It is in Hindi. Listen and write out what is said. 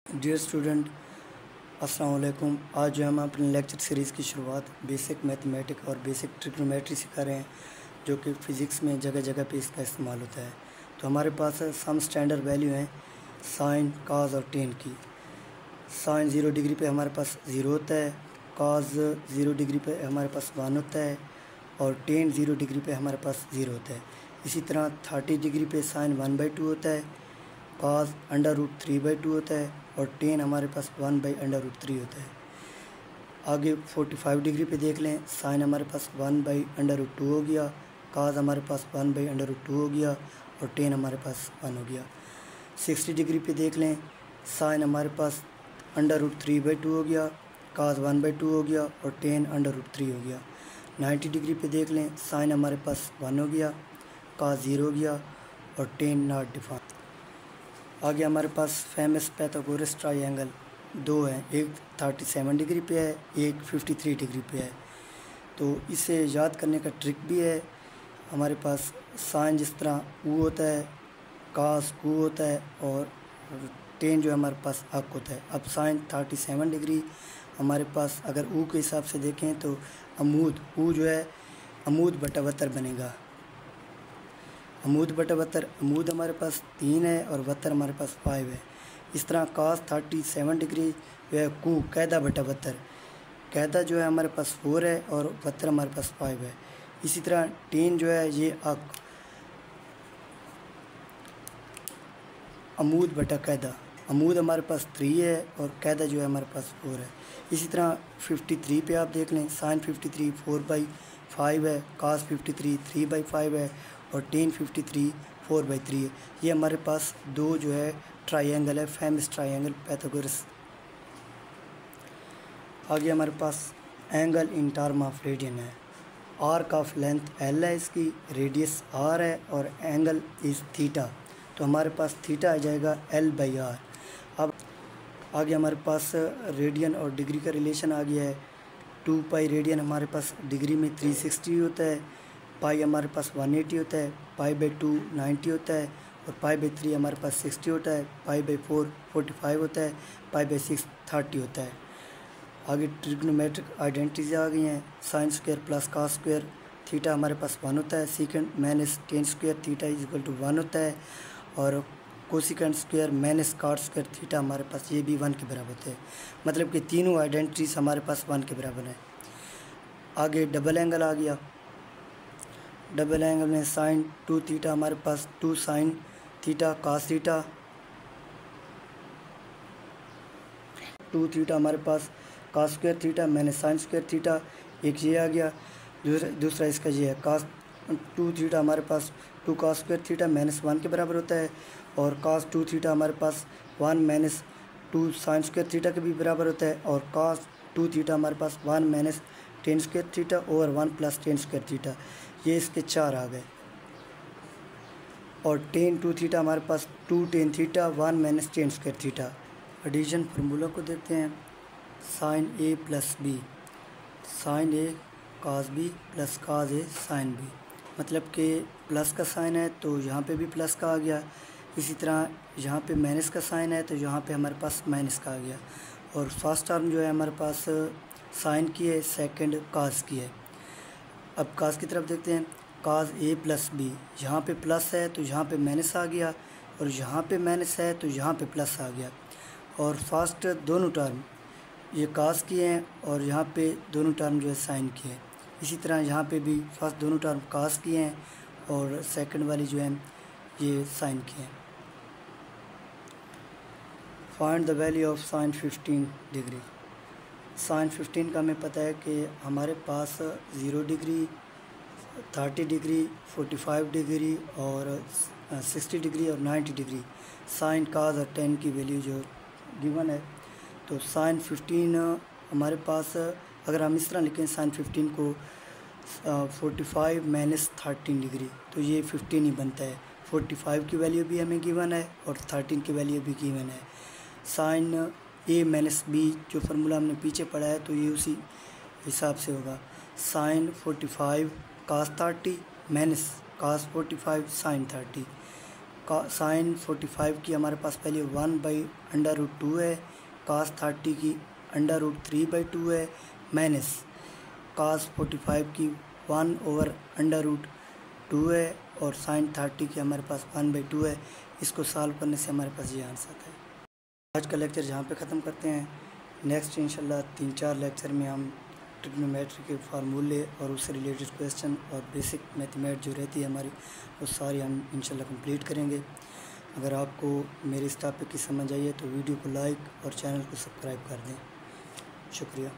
डियर स्टूडेंट, अस्सलाम वालेकुम। आज जो हम अपने लेक्चर सीरीज़ की शुरुआत बेसिक मैथमेटिक्स और बेसिक ट्रिग्नोमेट्री से कर रहे हैं, जो कि फ़िज़िक्स में जगह जगह पे इसका इस्तेमाल होता है। तो हमारे पास सम स्टैंडर्ड वैल्यू हैं साइन, काज और टेन की। साइन 0 डिग्री पे हमारे पास 0 होता है, काज 0 डिग्री पे हमारे पास 1 होता है और टेन 0 डिग्री पे हमारे पास 0 होता है। इसी तरह 30 डिग्री पे साइन 1/2 होता है, काज √3/2 होता है और टेन हमारे पास 1/√3 होता है। आगे 45 डिग्री पे देख लें, साइन हमारे पास 1/√2 हो गया, काज हमारे पास 1/√2 हो गया और टेन हमारे पास 1 हो गया। 60 डिग्री पे देख लें, साइन हमारे पास √3/2 हो गया, काज 1/2 हो गया और टेन √3 हो गया। 90 डिग्री पे देख लें, साइन हमारे पास 1 हो गया, काज 0 हो गया और टेन नॉट डिफाइंड। आगे हमारे पास फेमस पाइथागोरस ट्रायंगल दो हैं, एक 37 डिग्री पे है, एक 53 डिग्री पे है। तो इसे याद करने का ट्रिक भी है। हमारे पास साइन जिस तरह u होता है, कास u होता है और टेन जो है हमारे पास अक होता है। अब साइन 37 डिग्री हमारे पास अगर u के हिसाब से देखें तो अमूद u जो है अमूद बटा वतर बनेगा। अमूद बटा वतर, अमूद हमारे पास 3 है और वतर हमारे पास 5 है। इस तरह कास 37 डिग्री जो है कू कैदा बटा वतर, कैदा जो है हमारे पास 4 है और वतर हमारे पास 5 है। इसी तरह टेन जो है ये अक अमूद बटा कैदा, अमूद हमारे पास 3 है और कैदा जो है हमारे पास 4 है। इसी तरह 53 पे आप देख लें, साइन 53 4/5 है, कास 53 3/5 है और टेन 53 4/3 है। ये हमारे पास दो जो है ट्रायंगल है, फेमस ट्रायंगल पाइथागोरस। आगे हमारे पास angle in term of radian है। आर्क ऑफ लेंथ L है, इसकी रेडियस R है और एंगल इज़ थीटा। तो हमारे पास थीटा आ जाएगा L/R। अब आगे हमारे पास रेडियन और डिग्री का रिलेशन आ गया है। 2 पाई रेडियन हमारे पास डिग्री में 360 होता है, पाई हमारे पास 180 होता है, पाई/2 90 होता है और पाई/3 हमारे पास 60 होता है, पाई/4 45 होता है, पाई/6 30 होता है। आगे ट्रिग्नोमेट्रिक आइडेंटिटीज आ गई हैं। Sine square plus cos square theta हमारे पास 1 होता है, secant minus tan square theta = 1 होता है और cosecant square minus cot square theta हमारे पास ये भी 1 के बराबर होते हैं। मतलब कि तीनों आइडेंटिटीज हमारे पास 1 के बराबर है। आगे डबल एंगल आ गया। डबल एंगल में साइन 2 थीटा हमारे पास 2 sine theta cos theta, 2 theta हमारे पास cos square theta minus sine square theta, एक ये आ गया। दूसरा इसका ये है, कास 2 थीटा हमारे पास 2 कास स्क्वायर थीटा -1 के बराबर होता है और कास 2 थीटा हमारे पास 1 - 2 साइन स्क्वायर थीटा के भी बराबर होता है और कास 2 थीटा हमारे पास 1 - टेन स्क्वायर थीटा और 1 + टेन स्क्वायर थीटा, ये इसके 4 आ गए। और टेन 2 थीटा हमारे पास 2 tan theta 1 - tan square theta. Addition formula को देखते हैं। Sine A + B, sine A cos B + cos A sine B, मतलब कि प्लस का साइन है तो यहाँ पे भी प्लस का आ गया। इसी तरह यहाँ पे माइनस का साइन है तो यहाँ पे हमारे पास माइनस का आ गया। और फर्स्ट टर्म जो है हमारे पास साइन की है, सेकंड कास की है। अब कास की तरफ देखते हैं। कास A + B, यहाँ पे प्लस है तो यहाँ पे माइनस आ गया और यहाँ पे माइनस है तो यहाँ पे प्लस आ गया। और फर्स्ट दोनों टर्म ये कास की हैं और यहाँ पे दोनों टर्म जो है साइन की है। इसी तरह यहाँ पे भी फर्स्ट दोनों टर्म कास की हैं और सेकंड वाली जो है ये साइन की हैं। Find the value of sine 15 degree. Sine 15 का हमें पता है कि हमारे पास 0 डिग्री, 30 डिग्री, 45 डिग्री और 60 डिग्री और 90 डिग्री साइन, कास और टेन की वैल्यू जो गिवन है। तो साइन 15 हमारे पास अगर हम इस तरह लिखें साइन 15 को 45 - 13 डिग्री, तो ये 15 ही बनता है। 45 की वैल्यू भी हमें गिवन है और 13 की वैल्यू भी गिवन है। साइन A - B जो फार्मूला हमने पीछे पढ़ा है तो ये उसी हिसाब से होगा। साइन 45 कास 30 माइनस कास 45 साइन 30। साइन 45 की हमारे पास पहले 1/√2 है, cos 30 की √3/2 है, माइनस cos 45 की 1/√2 है और साइन 30 की हमारे पास 1/2 है। इसको सॉल्व करने से हमारे पास ये आंसर आता है। आज का लेक्चर जहाँ पे ख़त्म करते हैं। नेक्स्ट इंशाल्लाह 3-4 लेक्चर में हम ट्रिग्नोमेट्री के फार्मूले और उससे रिलेटेड क्वेश्चन और बेसिक मैथमेटिक्स जो रहती है हमारी, वो सारी हम इंशाल्लाह कंप्लीट करेंगे। अगर आपको मेरे इस टॉपिक की समझ आई है तो वीडियो को लाइक और चैनल को सब्सक्राइब कर दें। शुक्रिया।